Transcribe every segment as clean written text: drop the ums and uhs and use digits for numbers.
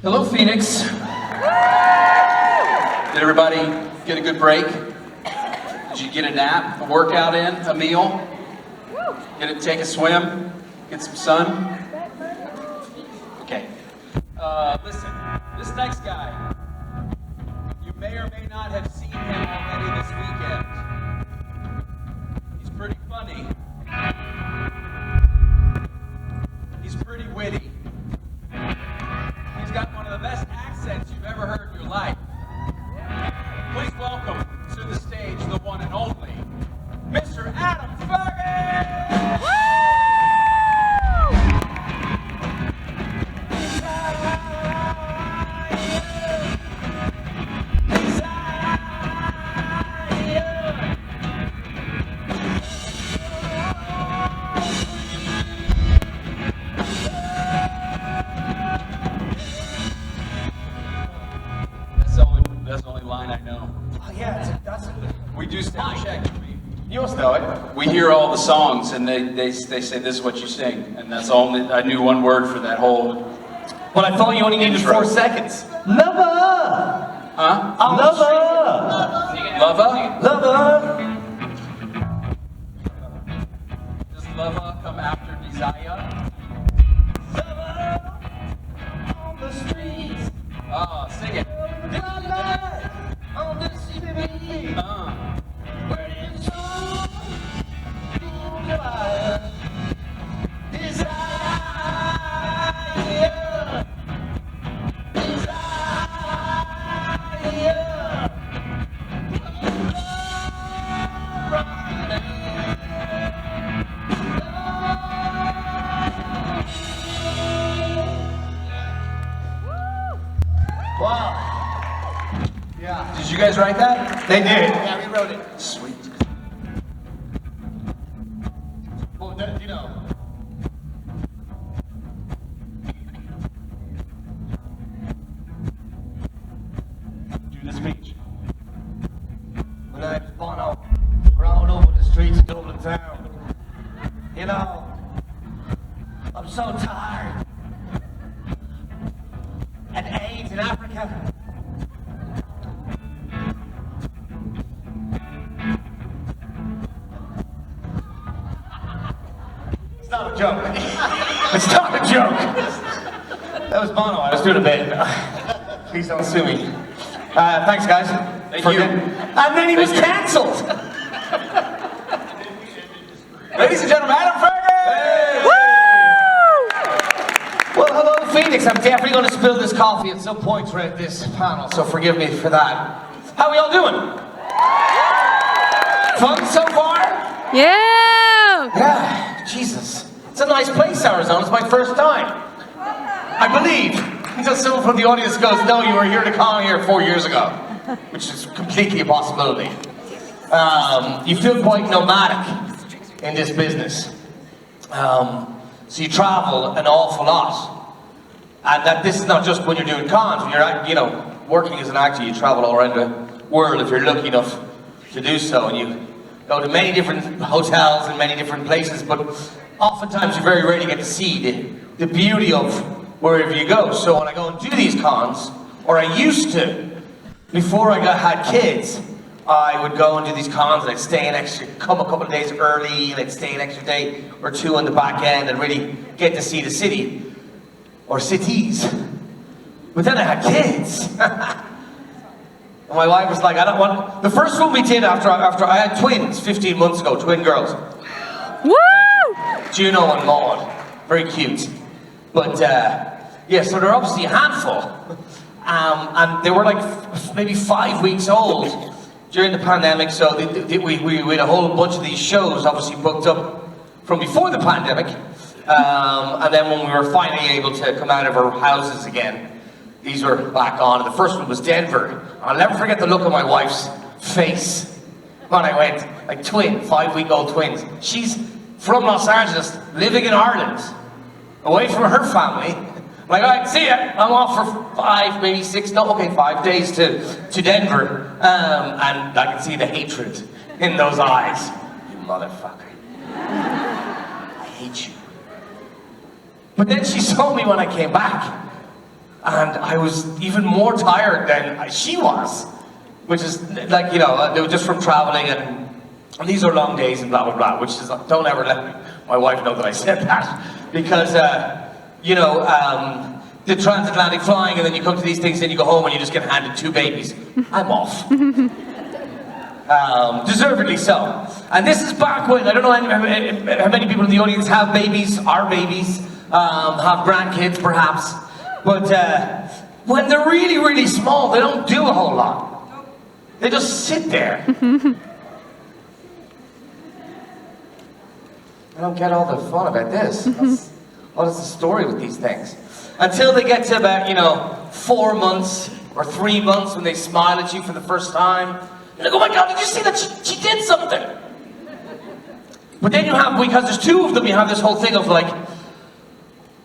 Hello, Phoenix. Did everybody get a good break? Did you get a nap, a workout in, a meal? Take a swim? Get some sun? Okay. Listen, this next guy, you may or may not have seen him already this weekend. He's pretty funny. He's pretty witty. He's got one of the best accents you've ever heard in your life. Please welcome to the stage the one and only, Mr. Adam Fergus! That's the only line I know. Oh yeah, We do sound check. You must know it. We hear all the songs and they say this is what you sing, and that's all. I knew one word for that whole. Well, I thought you only needed intro. 4 seconds. Lover! Huh? Lover! Lover? Lover! Does lover come after desire? Lover! On the streets. Oh, sing it. On the street. Where is your desire? Wow. Yeah. Did you guys write that? They did. Yeah, we wrote it. Sweet. Well, you know. Do the speech. When I was Bono, crawling over the streets of Dublin town. You know, I'm so tired. And AIDS in Africa. It's not a joke. It's not a joke. That was Bono. I was doing a bit. Please don't sue me. Thanks, guys. Thank you. And then he was cancelled. Ladies and gentlemen, Adam Fergus! Well, hello, Phoenix. I'm definitely going to spill this coffee at some point throughout this panel, so forgive me for that. How are we all doing? Fun so far? Yeah! Yeah, Jesus. It's a nice place, Arizona. It's my first time. I believe, until someone from the audience goes, no, you were here to come here 4 years ago, which is completely a possibility. You feel quite nomadic in this business. So you travel an awful lot. And that this is not just when you're doing cons, when you're, working as an actor, you travel all around the world if you're lucky enough to do so. And you go to many different hotels and many different places, but oftentimes you very rarely get to see the beauty of wherever you go. So when I go and do these cons, or I used to, before I had kids, I would go and do these cons and I'd stay come a couple of days early, and I'd stay an extra day or two on the back end and really get to see the city, or cities. But then I had kids. And my wife was like, I don't want, the first one we did after I had twins 15 months ago, twin girls. Woo! Juno and Maud, very cute. But yeah, so they're obviously a handful. And they were like maybe 5 weeks old during the pandemic, so we had a whole bunch of these shows obviously booked up from before the pandemic. And then when we were finally able to come out of our houses again, these were back on. And the first one was Denver. I'll never forget the look on my wife's face when I went, like 5-week-old twins. She's from Los Angeles, living in Ireland, away from her family. Like, all right, see ya. I'm off for 5, maybe 6, 5 days to Denver. And I can see the hatred in those eyes. You motherfucker. I hate you. But then she saw me when I came back. And I was even more tired than she was, which is like, they were just from traveling and these are long days and blah, blah, blah, which is, don't ever let my wife know that I said that, because, the transatlantic flying and then you come to these things and you go home and you just get handed 2 babies. I'm off. Deservedly so. And this is back when, I don't know how many people in the audience have babies, are babies, have grandkids perhaps, but when they're really, really small, they don't do a whole lot. They just sit there. I don't get all the fun about this. What is the story with these things? Until they get to about, 4 months or 3 months when they smile at you for the first time. You're like, oh my God, did you see that she did something? But then you have, because there's 2 of them, you have this whole thing of like,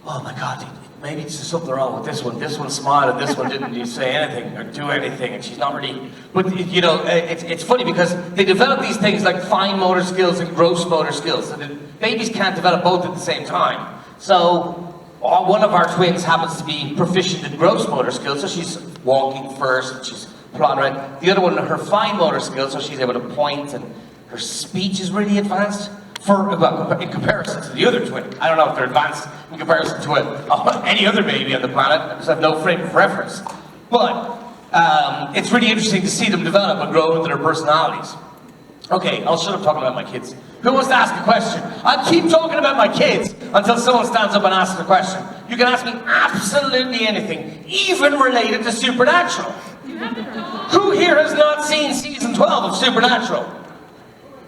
oh my God, maybe it's just something wrong with this one. This one smiled and this one didn't say anything or do anything, and she's not really. But it's funny because they develop these things like fine motor skills and gross motor skills. So babies can't develop both at the same time. So one of our twins happens to be proficient in gross motor skills, so she's walking first, and she's plodding around. The other one, her fine motor skills, so she's able to point, and her speech is really advanced. In comparison to the other twin. I don't know if they're advanced in comparison to any other baby on the planet, because I have no frame of reference. But it's really interesting to see them develop and grow into their personalities. Okay, I'll shut up talking about my kids. Who wants to ask a question? I'll keep talking about my kids until someone stands up and asks a question. You can ask me absolutely anything, even related to Supernatural. Who here has not seen season 12 of Supernatural?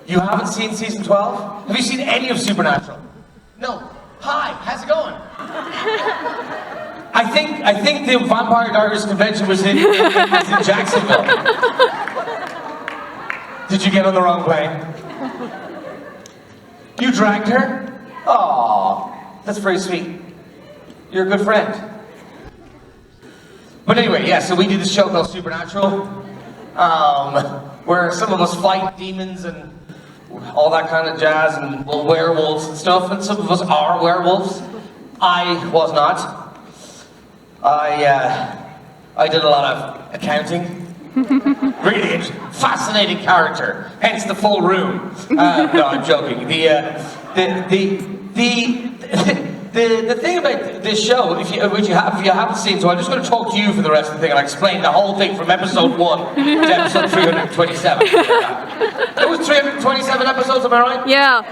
You haven't seen season 12? Have you seen any of Supernatural? No. Hi, how's it going? I think the Vampire Diaries convention was in Jacksonville. Did you get on the wrong plane? You dragged her? Aww, that's very sweet. You're a good friend. But anyway, yeah, so we did this show called Supernatural, where some of us fight demons and all that kind of jazz, and werewolves and stuff, and some of us are werewolves. I was not. I did a lot of accounting. Really fascinating character, hence the full room. No, I'm joking. The thing about this show, if you haven't seen, so I'm just going to talk to you for the rest of the thing, and I'll explain the whole thing from episode 1 to episode 327. It was 327 episodes, am I right? Yeah.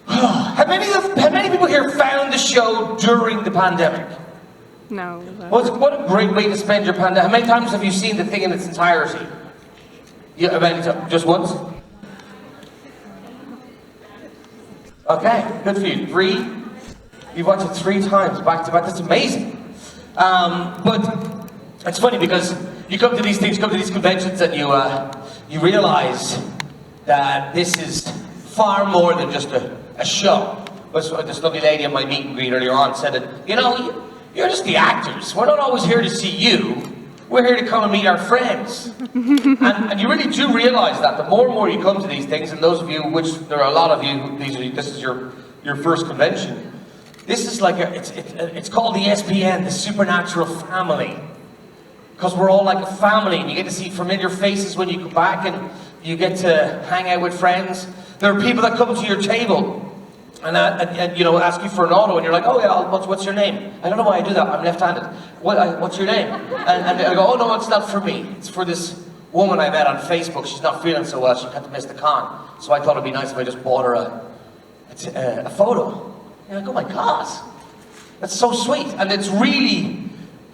Have many people here found the show during the pandemic? No. What a great way to spend your pandemic. How many times have you seen the thing in its entirety? Just once? Okay, good for you. 3? You've watched it 3 times back to back. That's amazing. But it's funny because you come to these things, come to these conventions, and you realize that this is far more than just a show. This lovely lady at my meet and greet earlier on said that, you're just the actors. We're not always here to see you. We're here to come and meet our friends. and you really do realize that the more and more you come to these things, and those of you, which there are a lot of you, this is your first convention. This is like it's called the SPN, the Supernatural Family. Because we're all like a family, and you get to see familiar faces when you come back, and you get to hang out with friends. There are people that come to your table and ask you for an auto, and you're like, oh yeah, what's your name? I don't know why I do that, I'm left-handed. What's your name? And I go, oh no, it's not for me. It's for this woman I met on Facebook. She's not feeling so well, she had to miss the con. So I thought it'd be nice if I just bought her a photo. And I go, oh my God, that's so sweet. And it's really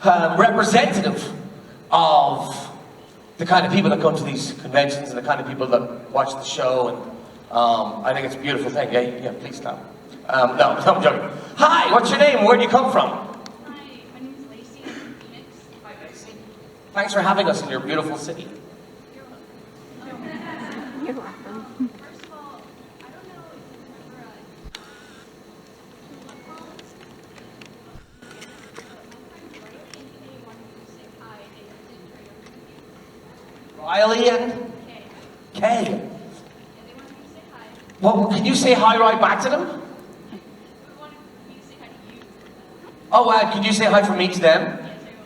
representative of the kind of people that come to these conventions and the kind of people that watch the show, and I think it's a beautiful thing. Yeah, please stop. No, I'm joking. Hi, what's your name? Where do you come from? Hi, my name is Lacey. I'm from Phoenix. Hi, Lacey. Thanks for having us in your beautiful city. You're welcome. You're welcome. First of all, I don't know if you remember Riley and Kay. Yeah, they wanted me to say hi. Well, can you say hi right back to them? We wanted me to say hi to you. Oh, can you say hi from me to them?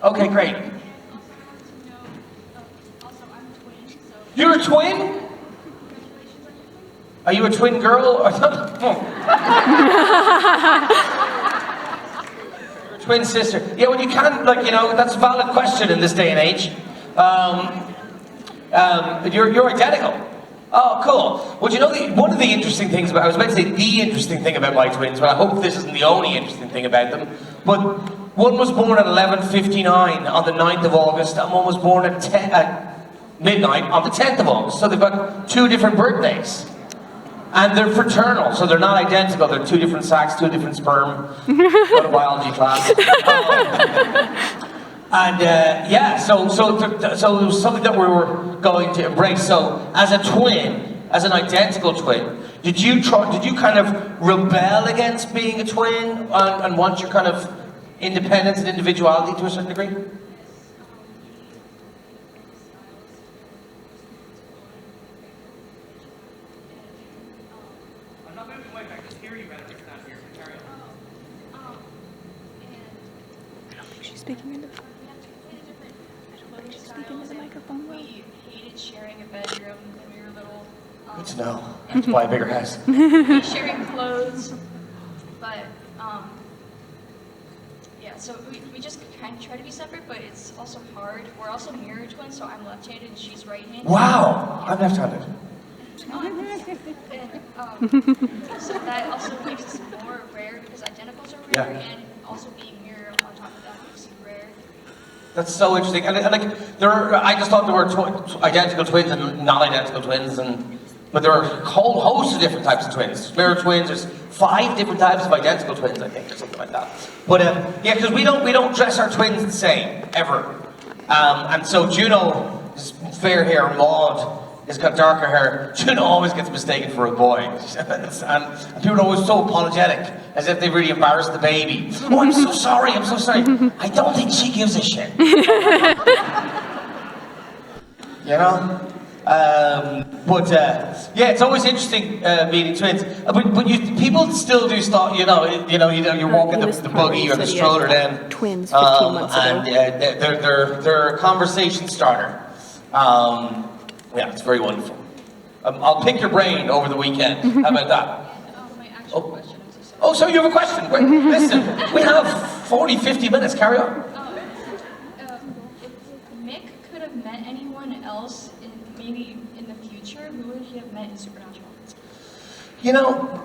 Okay, great. And also I wanted to know, also I'm a twin, so You're a twin? congratulations on your twin. Are you a twin girl? Or You're a twin sister. Yeah, well, you can't, like, you know, that's a valid question in this day and age. You're identical. Oh, cool. Well, you know, one of the interesting things about, I was about to say the interesting thing about my twins, but I hope this isn't the only interesting thing about them, but one was born at 11:59 on the 9th of August, and one was born at midnight on the 10th of August. So they've got 2 different birthdays. And they're fraternal, so they're not identical. They're 2 different sacs, 2 different sperm. Go to biology class. And yeah, so it was something that we were going to embrace. So as a twin, as an identical twin, did you kind of rebel against being a twin and want your kind of independence and individuality to a certain degree? I'm not going to be I can hear you better if it's not here. Carry on. I don't think she's speaking into the microphone well. We hated sharing a bedroom when we were little. Good to know. I have to buy a bigger house. Sharing clothes, but yeah. So we just kind of try to be separate, but it's also hard. We're also mirror twins, so I'm left-handed and she's right-handed. Wow, I'm left-handed. And, so that also makes us more rare because identicals are rare, Yeah. and also being mirror on top of that makes you rare. That's so interesting. And like, I just thought there were identical twins and non-identical twins, but there are a whole host of different types of twins. Mirror twins. There's 5 different types of identical twins, I think, or something like that. But yeah, because we don't dress our twins the same ever. And so Juno is fair hair, Maud has got darker hair. Juno always gets mistaken for a boy, and people are always so apologetic, as if they really embarrassed the baby. Oh, I'm so sorry. I'm so sorry. I don't think she gives a shit. You know? Yeah, it's always interesting meeting twins. But people still do start, you're walking the buggy or the stroller then. Twins 15 months ago. And they're a conversation starter. Yeah, it's very wonderful. I'll pick your brain over the weekend. How about that? My actual question, I'm so sorry. Oh, so you have a question? Wait, listen, we have 40, 50 minutes. Carry on. If Mick could have met anyone else, maybe in the future, who would he have met in Supernatural? You know,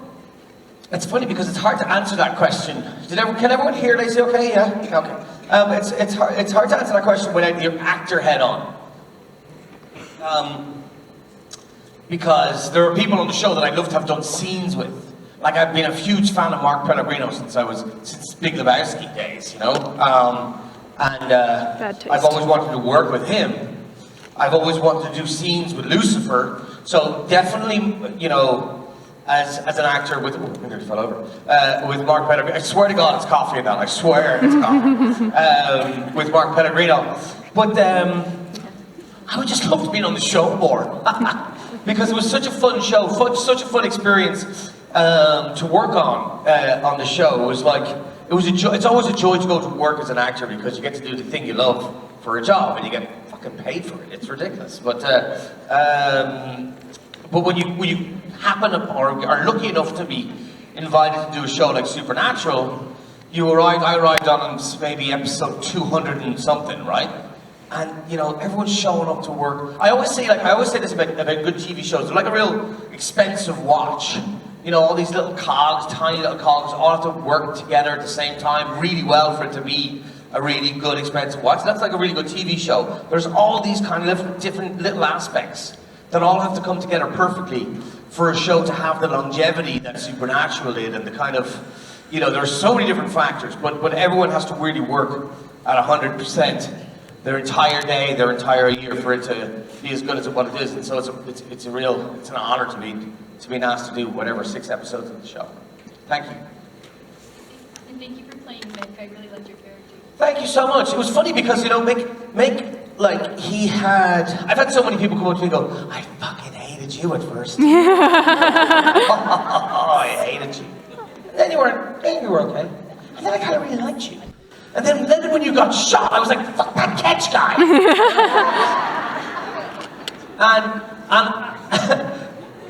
it's funny because it's hard to answer that question. Can everyone hear Lacey okay? Yeah? Okay. It's hard to answer that question without your actor head on. Because there are people on the show that I'd love to have done scenes with. Like, I've been a huge fan of Mark Pellegrino since Big Lebowski days, you know? I've always wanted to work with him. I've always wanted to do scenes with Lucifer. So definitely, you know, as an actor with, I nearly fell over, with Mark Pellegrino. I swear to God it's coffee in that, I swear it's coffee. With Mark Pellegrino. But I would just love to be on the show more. Because it was such a fun show, such a fun experience to work on the show. It was like, it's always a joy to go to work as an actor because you get to do the thing you love for a job and you get fucking paid for it. It's ridiculous. But when you happen or are lucky enough to be invited to do a show like Supernatural, I arrived on maybe episode 200 and something, right? And you know, everyone's showing up to work. I always say this about good TV shows. They're like a real expensive watch. You know, all these little cogs, tiny little cogs, all have to work together at the same time really well for it to be a really good expensive watch. That's like a really good TV show. There's all these kind of different little aspects that all have to come together perfectly for a show to have the longevity that Supernatural did, and the kind of, you know, there's so many different factors, but everyone has to really work at 100%. Their entire day, their entire year for it to be as good as what it is, and so it's an honor to be asked to do whatever 6 episodes of the show. Thank you. And thank you for playing Mick. I really liked your character. Thank you so much. It was funny because, you know, Mick, like, I've had so many people come up to me and go, I fucking hated you at first. I hated you. And then you were okay. And then I kind of really liked you. And then when you got shot, I was like, fuck that catch guy.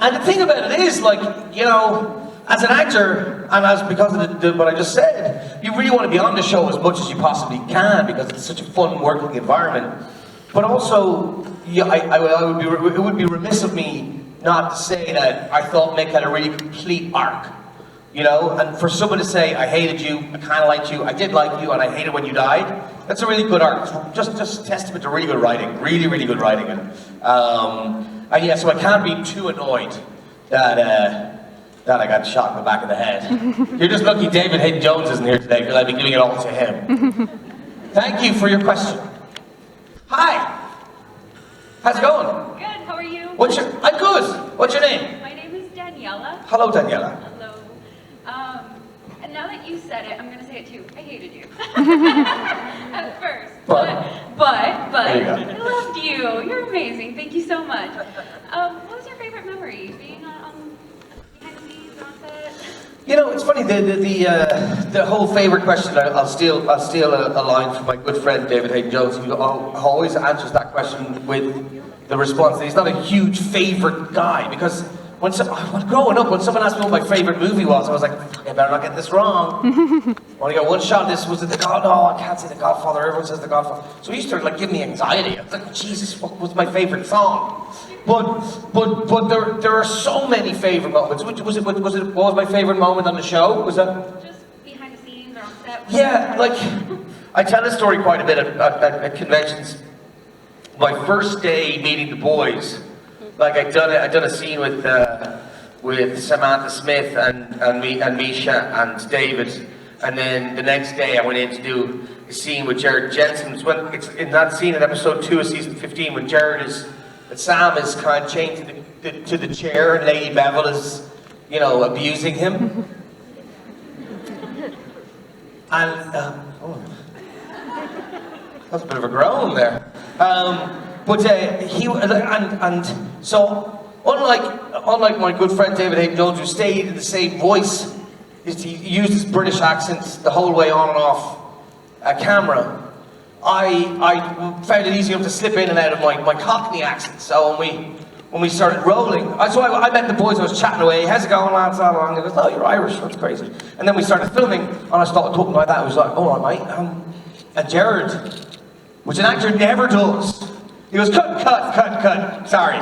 and the thing about it is, like, you know, as an actor, and as because of what I just said, you really want to be on the show as much as you possibly can because it's such a fun working environment. But also, yeah, it would be remiss of me not to say that I thought Mick had a really complete arc. You know, and for someone to say, I hated you, I kind of liked you, I did like you, and I hated when you died, that's a really good arc. It's just a testament to really good writing, really, really good writing. And yeah, so I can't be too annoyed that I got shot in the back of the head. You're just lucky David Hayden Jones isn't here today, because I'd be giving it all to him. Thank you for your question. Hi. How's it going? Good, how are you? I'm good. What's your name? My name is Daniela. Hello, Daniela. Hello. And now that you said it, I'm going to say it too. I hated you. At first. But There you go. I loved you. You're amazing. Thank you so much. What was your favorite memory? Being on behind the scenes or on set? You know, it's funny, the whole favorite question, I'll steal a line from my good friend David Hayden Jones, who always answers that question with the response that he's not a huge favorite guy, because growing up, when someone asked me what my favorite movie was, I was like, I better not get this wrong. I only got one shot. This was it The God? No, I can't say The Godfather. Everyone says The Godfather. So he started like giving me anxiety. I was like, Jesus, what was my favorite song? But there are so many favorite moments. What was my favorite moment on the show? Was that Just behind the scenes or on set? yeah, like I tell this story quite a bit at conventions. My first day meeting the boys. Like I'd done a scene with Samantha Smith and Misha and David, and then the next day I went in to do a scene with Jared Jensen. It's in that scene in episode 2 of season 15 when Sam is kind of chained to the chair and Lady Bevel is, you know, abusing him. And that's a bit of a groan there. So unlike my good friend David Hayden Jones, who stayed in the same voice, he used his British accent the whole way on and off camera. I found it easy enough to slip in and out of my Cockney accent. So when we started rolling, I met the boys. I was chatting away. How's it going, lads? How long? He goes, oh, you're Irish. That's crazy. And then we started filming, and I started talking like that. I was like, all right, mate. And Jared, which an actor never does. He goes, cut. Sorry,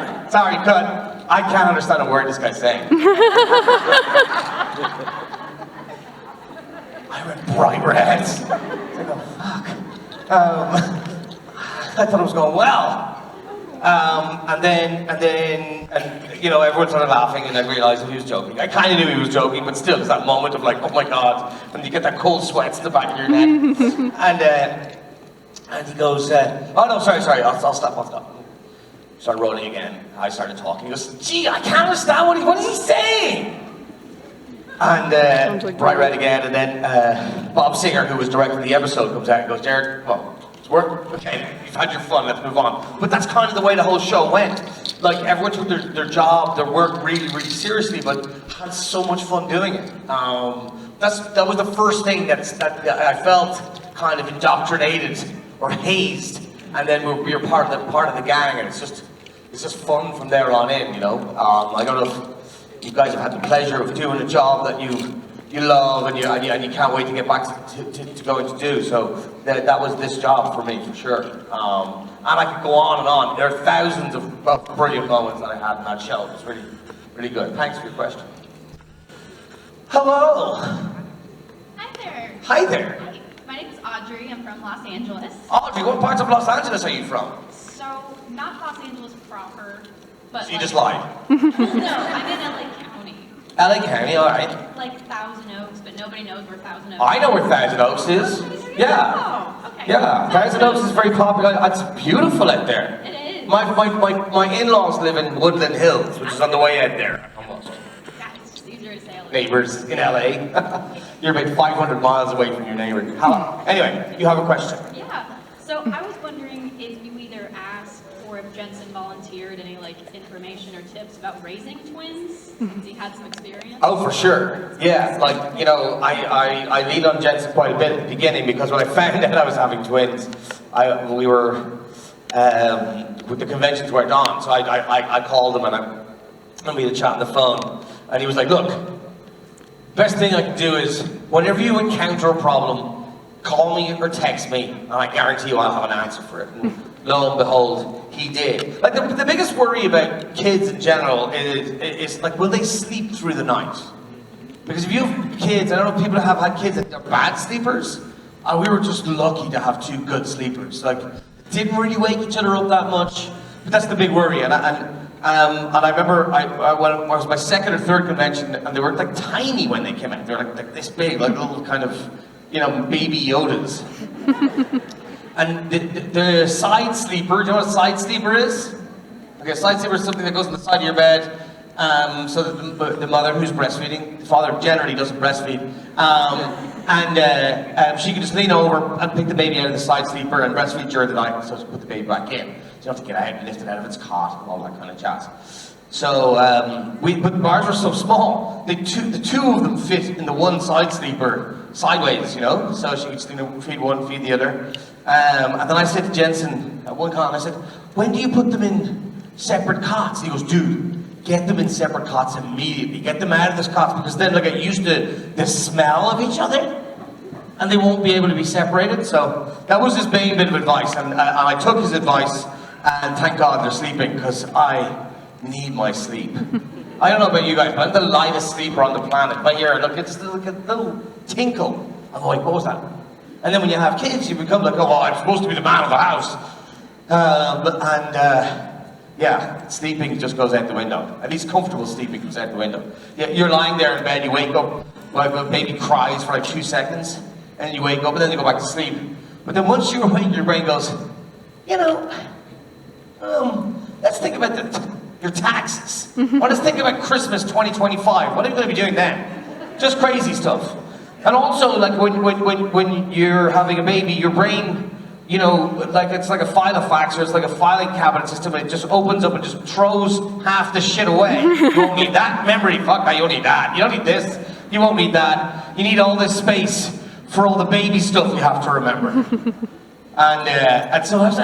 cut. I can't understand a word this guy's saying. I went bright red. I go, fuck. I thought it was going well. And then, you know, everyone started laughing, and I realized he was joking. I kind of knew he was joking, but still, there's that moment of like, oh my God, and you get that cold sweats in the back of your neck. And he goes, oh no, sorry, I'll stop. Started rolling again. I started talking. He goes, gee, I can't understand what is he saying? And bright red again, and then Bob Singer, who was directing the episode, comes out and goes, Jared, well, it's work. Okay, you've had your fun, let's move on. But that's kind of the way the whole show went. Like, everyone took their job, their work really, really seriously, but had so much fun doing it. That was the first thing that I felt kind of indoctrinated or hazed, and then we're part of the gang, and it's just fun from there on in, you know. I don't know if you guys have had the pleasure of doing a job that you love and you can't wait to get back to going to do. So that was this job for me for sure. And I could go on and on. There are thousands of brilliant moments that I had in that show. It was really, really good. Thanks for your question. Hello. Hi there. Hi there. Hi. My name is Audrey. I'm from Los Angeles. Audrey, what parts of Los Angeles are you from? So, not Los Angeles proper, but So you just lied. No, I'm in LA County. LA County, alright. Like Thousand Oaks, but nobody knows where Thousand Oaks I know where Thousand Oaks is. Yeah. Oh, okay. Yeah, Thousand Oaks is very popular. It's beautiful out there. It is. My in-laws live in Woodland Hills, which is on the way out there. Almost. Yeah, it's just easier to say LA. Neighbors in LA. You're about 500 miles away from your neighbor. Anyway, you have a question. Yeah. So I was wondering if you either asked or if Jensen volunteered shared any like information or tips about raising twins? Has he had some experience? Oh, for sure. Yeah, like, you know, I leaned on Jensen quite a bit at the beginning because when I found out I was having twins, we were, with the conventions weren't on, so I called him and we had a chat on the phone, and he was like, look, best thing I can do is, whenever you encounter a problem, call me or text me, and I guarantee you I'll have an answer for it. And lo and behold, he did. Like, the biggest worry about kids in general is like, will they sleep through the night? Because if you have kids, I don't know, people have had kids that are bad sleepers, and we were just lucky to have 2 good sleepers. Like, didn't really wake each other up that much, but that's the big worry. And I remember when it was my 2nd or 3rd convention, and they were like tiny when they came out. They were like this big, like little kind of, you know, baby Yodas. And the side sleeper, do you know what a side sleeper is? Okay, a side sleeper is something that goes on the side of your bed, so that the mother who's breastfeeding, the father generally doesn't breastfeed, she can just lean over and pick the baby out of the side sleeper and breastfeed during the night, so to put the baby back in. So you don't have to get out and lift it out of its cot and all that kind of jazz. So, but ours were so small, the two of them fit in the one side sleeper sideways, you know, so she could, you know, feed one, feed the other. And then I said to Jensen at one time, I said, when do you put them in separate cots? He goes, dude, get them in separate cots immediately. Get them out of this cots, because then they'll get used to the smell of each other, and they won't be able to be separated. So that was his main bit of advice, and I took his advice, and thank God they're sleeping, because I need my sleep. I don't know about you guys, but I'm the lightest sleeper on the planet. But here, look, it's like a little tinkle. I'm like, what was that? And then when you have kids, you become like, oh, well, I'm supposed to be the man of the house. Yeah, sleeping just goes out the window. At least comfortable sleeping goes out the window. You're lying there in bed, you wake up, like a baby cries for like 2 seconds, and then you wake up, and then you go back to sleep. But then once you're awake, your brain goes, you know, let's think about your taxes. Or let's think about Christmas 2025. What are you going to be doing then? Just crazy stuff. And also, like, when you're having a baby, your brain, you know, like, it's like a filofax, or it's like a filing cabinet system, and it just opens up and just throws half the shit away. You won't need that memory, fuck, you don't need that. You don't need this, you won't need that. You need all this space for all the baby stuff you have to remember. And so was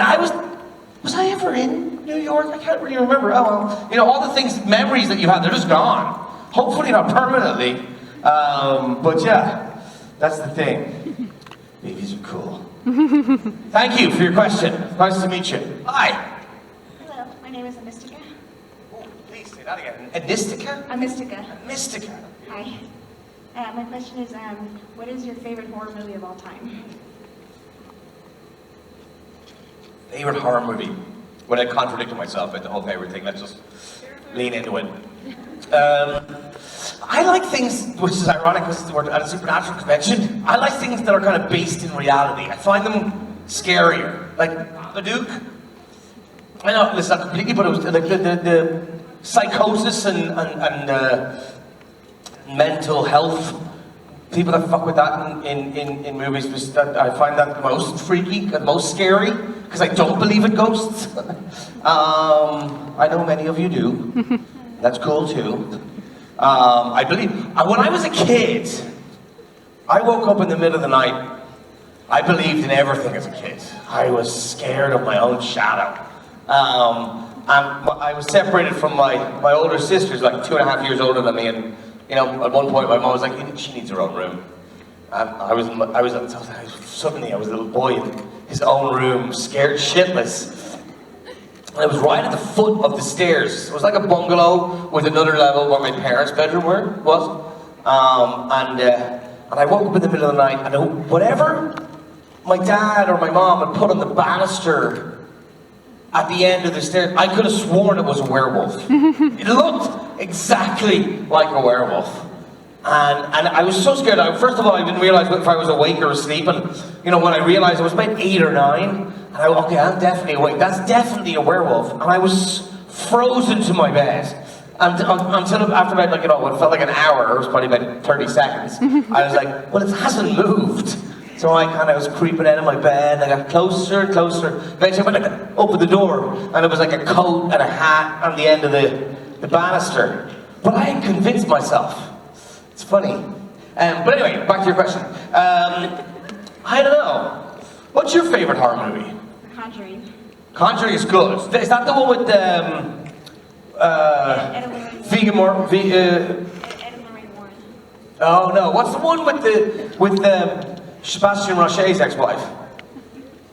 I ever in New York? I can't really remember. Oh, well, you know, all the things, memories that you have, they're just gone. Hopefully not permanently. But yeah, that's the thing. Babies are cool. Thank you for your question. Nice to meet you. Hi. Hello, my name is Mystica. Oh, please say that again. Mystica? Mystica. Mystica. Hi. My question is, what is your favorite horror movie of all time? Favorite horror movie? When I contradicted myself with the whole favorite thing, let's just lean into it. I like things, which is ironic because we're at a supernatural convention, I like things that are kind of based in reality. I find them scarier. Like Babadook. I know, listen, not completely, but it was like the psychosis and mental health, people that fuck with that in movies, I find that the most freaky, the most scary, because I don't believe in ghosts. I know many of you do. That's cool too. I believe, when I was a kid, I woke up in the middle of the night. I believed in everything as a kid. I was scared of my own shadow. And I was separated from my older sisters, like 2.5 years older than me, and you know, at one point my mom was like, she needs her own room. And suddenly I was a little boy in his own room, scared shitless. And I was right at the foot of the stairs. It was like a bungalow with another level where my parents' bedroom was. And I woke up in the middle of the night, and whatever my dad or my mom had put on the banister at the end of the stairs, I could have sworn it was a werewolf. It looked exactly like a werewolf. And I was so scared. First of all, I didn't realize if I was awake or asleep. And you know, when I realized I was about 8 or 9, and okay, I'm definitely awake. That's definitely a werewolf. And I was frozen to my bed. Until after about, like, you know, what felt like an hour, it was probably about 30 seconds. I was like, well, it hasn't moved. So I kind of was creeping out of my bed, and I got closer and closer. Eventually I went to open the door, and it was like a coat and a hat on the end of the banister. But I had convinced myself. It's funny. But anyway, back to your question. I don't know. What's your favorite horror movie? Conjuring. Conjuring is good. Is that the one with Vegan Warren? Oh no, what's the one with Sebastian Roche's ex-wife?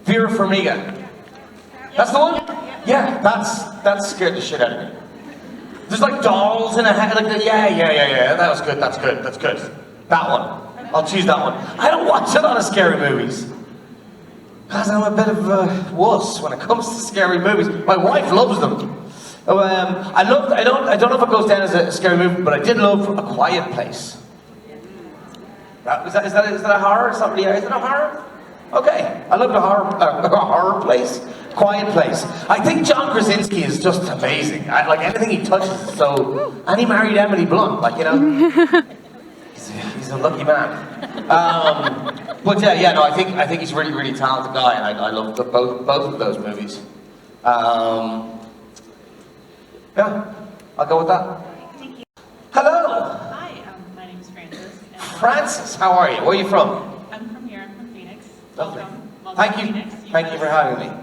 Vera Farmiga. That's the one? Yeah, that scared the shit out of me. There's like dolls in a hat, like yeah. That was good. That's good. That one. I'll choose that one. I don't watch a lot of scary movies. Because I'm a bit of a wuss when it comes to scary movies. My wife loves them. I don't know if it goes down as a scary movie, but I did love A Quiet Place. Is that a horror? Somebody, is it a horror? Okay, I love a horror place. Quiet Place. I think John Krasinski is just amazing. Like anything he touches is so. And he married Emily Blunt, like, you know. He's a lucky man. But yeah, no, I think he's a really, really talented guy, and I love both of those movies. Yeah, I'll go with that. Thank you. Hello, Hi, my name is Frances. And Francis. How are you? Where are you from? I'm from here. I'm from Phoenix. Lovely. Welcome Thank to you. Phoenix. Thank you for having me.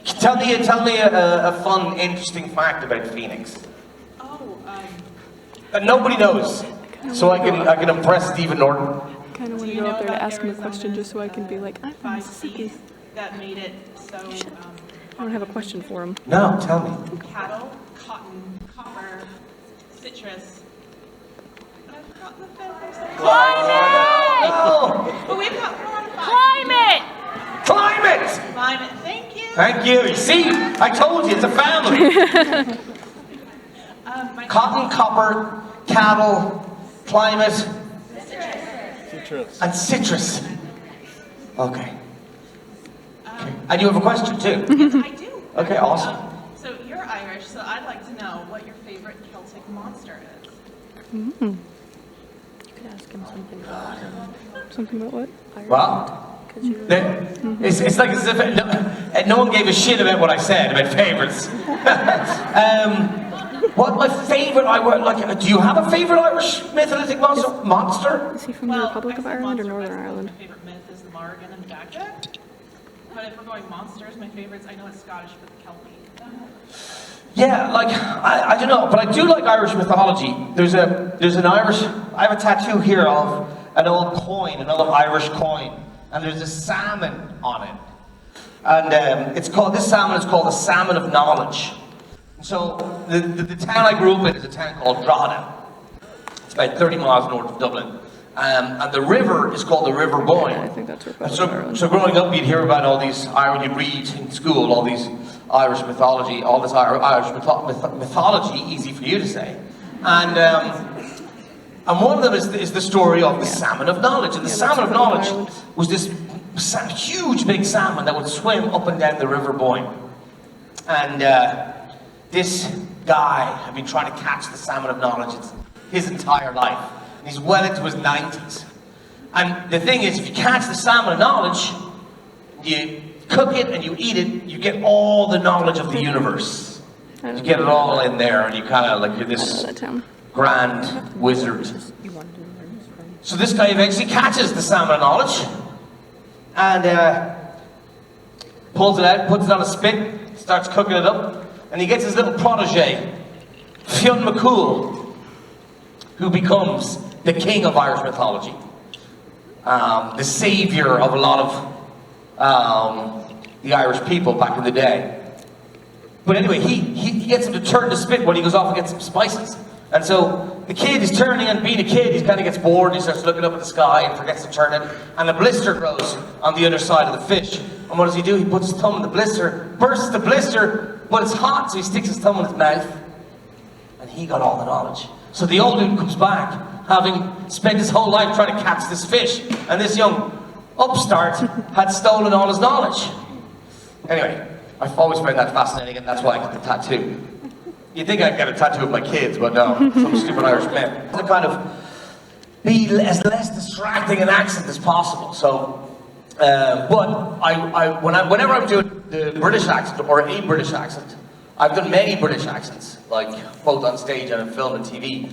Tell me a fun, interesting fact about Phoenix Oh, that nobody knows, so I can impress Stephen Norton. Kind of want do to you go know up there to about ask him a Arizona's, question just so I can be like, I'm from 5 Mississippi. Cs that made it so I don't have a question for him. No, tell me. cattle, cotton, copper, citrus. I've forgotten the fifth or Oh, But we've got 4 out of 5. Climate! climate. Climate. Thank you. Thank you. You see, I told you, it's a family. My Cotton, copper, cattle, climate, and citrus. Okay. And you have a question too? Yes, I do. Okay, awesome. So you're Irish, so I'd like to know what your favorite Celtic monster is. You could ask him something about something about what? Well, Because you it's like as if no one gave a shit about what I said about favorites. What my favorite? Do you have a favorite Irish mythologic monster? is he from the Republic of I said Ireland or monster, Northern but I suppose Ireland? My favorite myth is the Morrigan and the Dagda. But if we're going monsters, my favorites, I know it's Scottish, but the Kelpie. Yeah, like I don't know, but I do like Irish mythology. There's an Irish. I have a tattoo here of an old coin, an old Irish coin, and there's a salmon on it, and this salmon is called the salmon of knowledge. So the town I grew up in is a town called Drogheda. It's about 30 miles north of Dublin. And the river is called the River Boyne. I think that's Republic And of Ireland. so growing up, you'd hear about all these Irish, you'd read in school all these Irish mythology, all this Irish mythology, easy for you to say. And one of them is the story of the salmon of knowledge. And the Yeah, salmon that's of knowledge Ireland. was this huge big salmon that would swim up and down the River Boyne. And this guy had been trying to catch the salmon of knowledge his entire life. And he's well into his 90s. And the thing is, if you catch the salmon of knowledge, you cook it and you eat it, you get all the knowledge of the universe. You get it all in there, and you kind of like, you're this that town. grand wizard. So this guy eventually catches the salmon of knowledge, and pulls it out, puts it on a spit, starts cooking it up, and he gets his little protege, Fionn McCool, who becomes the king of Irish mythology, the savior of a lot of the Irish people back in the day. But anyway, he gets him to turn the spit when he goes off and gets some spices. And so the kid is turning, and being a kid, he kind of gets bored, and he starts looking up at the sky and forgets to turn it, and a blister grows on the other side of the fish. And what does he do? He puts his thumb in the blister, bursts the blister, but it's hot, so he sticks his thumb in his mouth, and he got all the knowledge. So the old dude comes back, having spent his whole life trying to catch this fish, and this young upstart had stolen all his knowledge. Anyway, I've always found that fascinating, and that's why I got the tattoo. You'd think I'd get a tattoo of my kids, but no, some stupid Irish man. To kind of be as less distracting an accent as possible. So Whenever I'm doing the British accent or a British accent, I've done many British accents, like both on stage and in film and TV.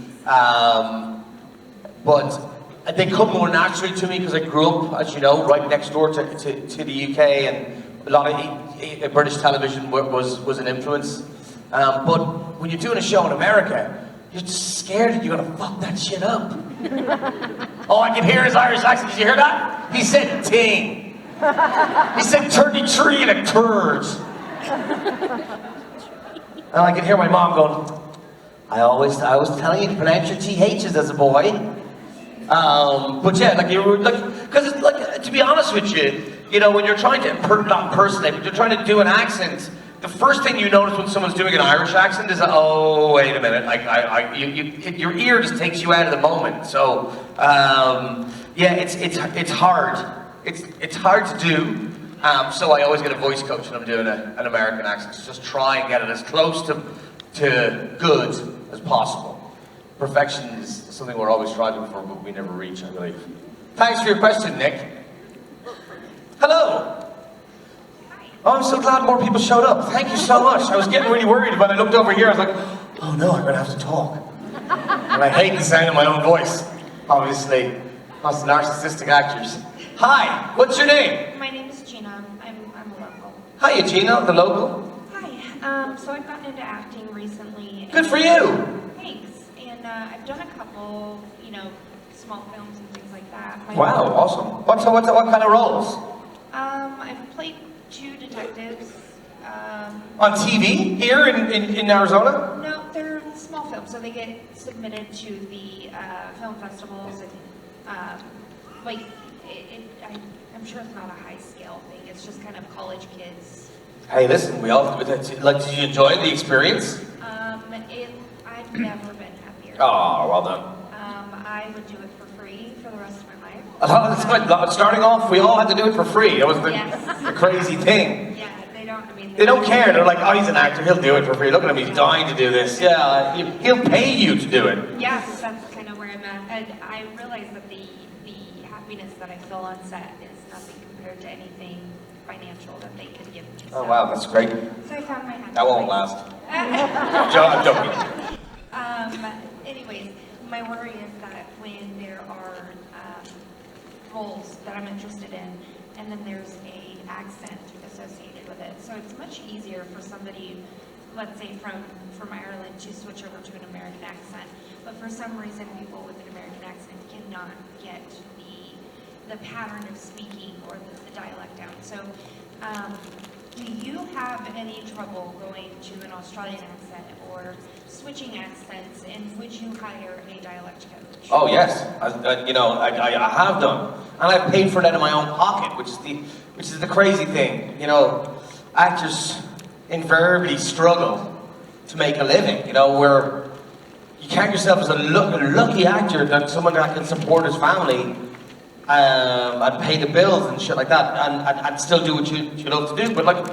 But they come more naturally to me because I grew up, as you know, right next door to the UK, and a lot of British television was an influence. But when you're doing a show in America, you're just scared that you're gonna fuck that shit up. Oh, I can hear his Irish accent. Did you hear that? He said ting. He said 33 and a turd. And I can hear my mom going, I was telling you to pronounce your THs as a boy. But yeah, because like, to be honest with you, you know, when you're trying to not impersonate, but you're trying to do an accent, the first thing you notice when someone's doing an Irish accent is, oh, wait a minute, your ear just takes you out of the moment. So, yeah, it's hard. It's hard to do. So I always get a voice coach when I'm doing an American accent to just try and get it as close to good as possible. Perfection is something we're always striving for, but we never reach, I believe. Thanks for your question, Nick. Hello. Oh, I'm so glad more people showed up. Thank you so much. I was getting really worried when I looked over here. I was like, oh no, I'm gonna have to talk. And I hate the sound of my own voice, obviously. Us narcissistic actors. Hi, what's your name? My name is Gina. I'm a local. Hiya, Gina, the local. Hi. So I've gotten into acting recently. Good for you. Thanks. And I've done a couple, you know, small films and things like that. Wow, awesome. What kind of roles? I've played 2 detectives. On TV here in Arizona? No, they're small films, so they get submitted to the film festivals, and like I'm sure it's not a high scale thing. It's just kind of college kids. Hey, listen, we all like. Did you enjoy the experience? I've never been happier. Oh, well done. I would do it for free for the rest of my life. Starting off, we all had to do it for free. That was Yes. the crazy thing. Yeah, they don't. I mean, They don't care. They're like, oh, he's an actor. He'll do it for free. Look at him. He's dying to do this. Yeah, he'll pay you to do it. Yes, that's kind of where I'm at. And I realize that the happiness that I feel on set is nothing compared to anything financial that they could give me. Oh, wow, that's great. So I found my happiness. That won't last. I'm joking. Anyways, my worry is that when there are roles that I'm interested in, and then there's a accent associated with it, so it's much easier for somebody, let's say from Ireland, to switch over to an American accent. But for some reason, people with an American accent cannot get the pattern of speaking or the dialect down. So, do you have any trouble going to an Australian accent or switching accents, and would you hire a dialect coach? Oh yes, I have done, and I've paid for that in my own pocket, which is the crazy thing. You know, actors invariably struggle to make a living. You know, where you count yourself as a lucky actor, that someone that can support his family and pay the bills and shit like that, and still do what you love to do. But like,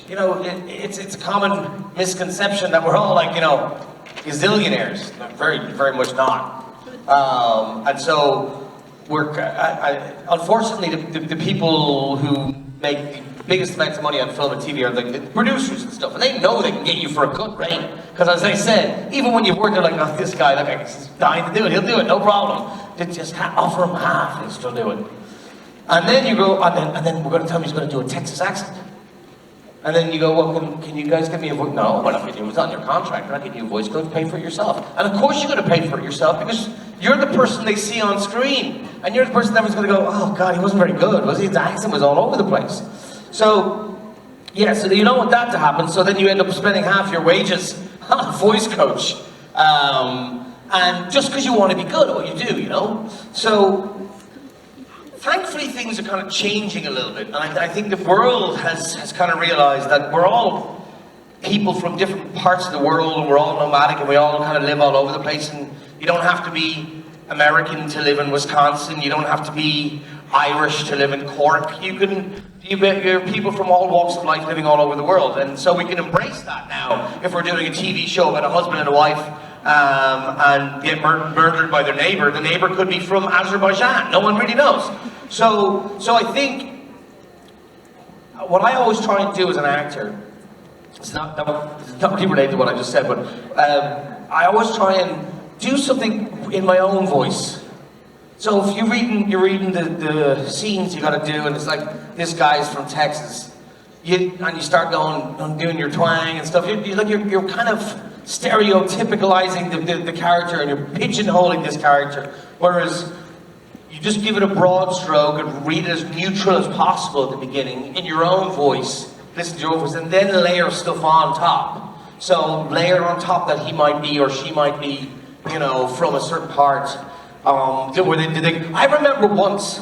you know, it's a common misconception that we're all like, you know, gazillionaires. Very, very much not. And so unfortunately, the people who make the biggest amounts of money on film and TV are the producers and stuff, and they know they can get you for a good rate. Because as I said, even when you've worked, they're like, oh, this guy, look, he's dying to do it. He'll do it, no problem. They just offer him half, and he'll still do it. And then you go, and then we're going to tell him he's going to do a Texas accent. And then you go, well, can you guys give me a voice? No, we're not going to do it. It's on your contract. We're not giving you a voice coach. Pay for it yourself. And of course you're going to pay for it yourself, because you're the person they see on screen. And you're the person that was going to go, oh God, he wasn't very good, was he? His accent was all over the place. So, yeah, so you don't want that to happen. So then you end up spending half your wages on a voice coach. And just because you want to be good at what you do, you know? So, thankfully things are kind of changing a little bit. And I think the world has kind of realized that we're all people from different parts of the world, and we're all nomadic, and we all kind of live all over the place. And you don't have to be American to live in Wisconsin. You don't have to be Irish to live in Cork. You're people from all walks of life living all over the world. And so we can embrace that now if we're doing a TV show about a husband and a wife and get murdered by their neighbor. The neighbor could be from Azerbaijan. No one really knows. So I think what I always try and do as an actor, it's not really related to what I just said, but I always try and do something in my own voice. So if you're reading the scenes you got to do, and it's like this guy's from Texas, and you start going and doing your twang and stuff. You're kind of stereotypicalizing the character, and you're pigeonholing this character. Whereas you just give it a broad stroke and read it as neutral as possible at the beginning in your own voice. Listen to your own voice, and then layer stuff on top. So layer on top that he might be or she might be, you know, from a certain part. I remember once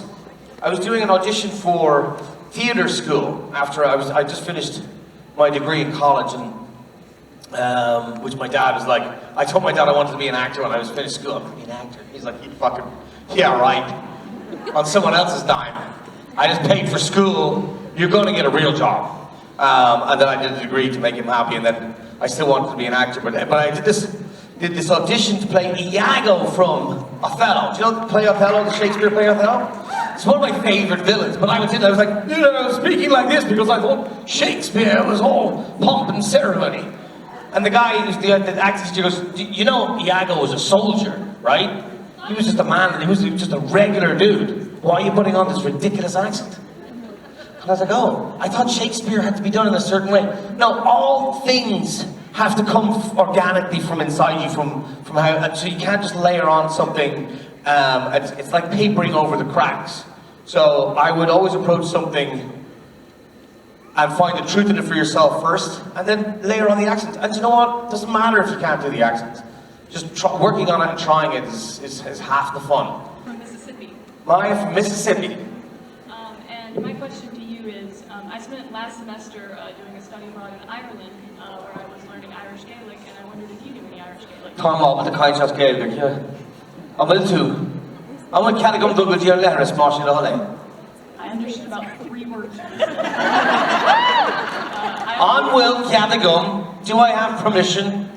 I was doing an audition for theatre school after I just finished my degree in college, and which my dad was like, I told my dad I wanted to be an actor when I was finished school. I'm going to be an actor. He's like, you fucking, yeah, right. On someone else's dime. I just paid for school. You're going to get a real job. And then I did a degree to make him happy, and then I still wanted to be an actor. But I did this audition to play Iago from Othello. Do you know the play Othello, the Shakespeare play Othello? It's one of my favorite villains, but I went in and I was like, you know, speaking like this because I thought Shakespeare was all pomp and ceremony. And the guy, the acting teacher goes, you know Iago was a soldier, right? He was just a man, he was just a regular dude. Why are you putting on this ridiculous accent? And I was like, oh, I thought Shakespeare had to be done in a certain way. No, all things have to come organically from inside you, from how, so you can't just layer on something. It's like papering over the cracks. So I would always approach something and find the truth in it for yourself first, and then layer on the accent. And you know what? It doesn't matter if you can't do the accent. Just working on it and trying it is half the fun. From Mississippi. I'm from Mississippi. And my question to you is, I spent last semester doing a study abroad in Ireland, where I was learning Irish Gaelic, and I wondered if you knew any Irish Gaelic. Tom with the kind of Gaelic, yeah. I will too. I want to go to the letters, Marshall Holiday. I understood about 3 words. On Will Cadogan, do I have permission,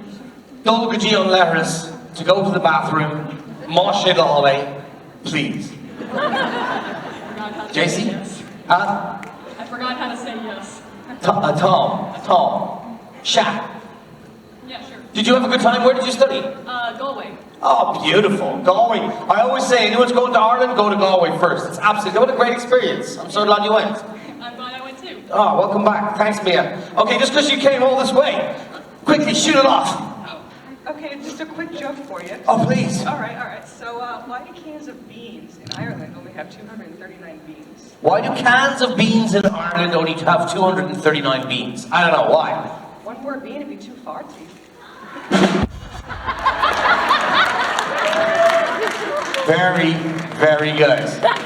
Dolgaji on letters, to go to the bathroom, Marshall Holiday, please? JC? Huh? I forgot how to say yes. Tom. Shaq. Yeah, sure. Did you have a good time? Where did you study? Galway. Oh, beautiful. Galway. I always say, anyone's going to Ireland, go to Galway first. It's absolutely, what a great experience. I'm so glad you went. I'm glad I went too. Oh, welcome back. Thanks, Mia. Okay, just because you came all this way, quickly, shoot it off. Okay, just a quick joke for you. Oh, please. All right. So, why do cans of beans in Ireland only have 239 beans? Why do cans of beans in Ireland only have 239 beans? I don't know, why? One more bean would be too farty. Very, very good.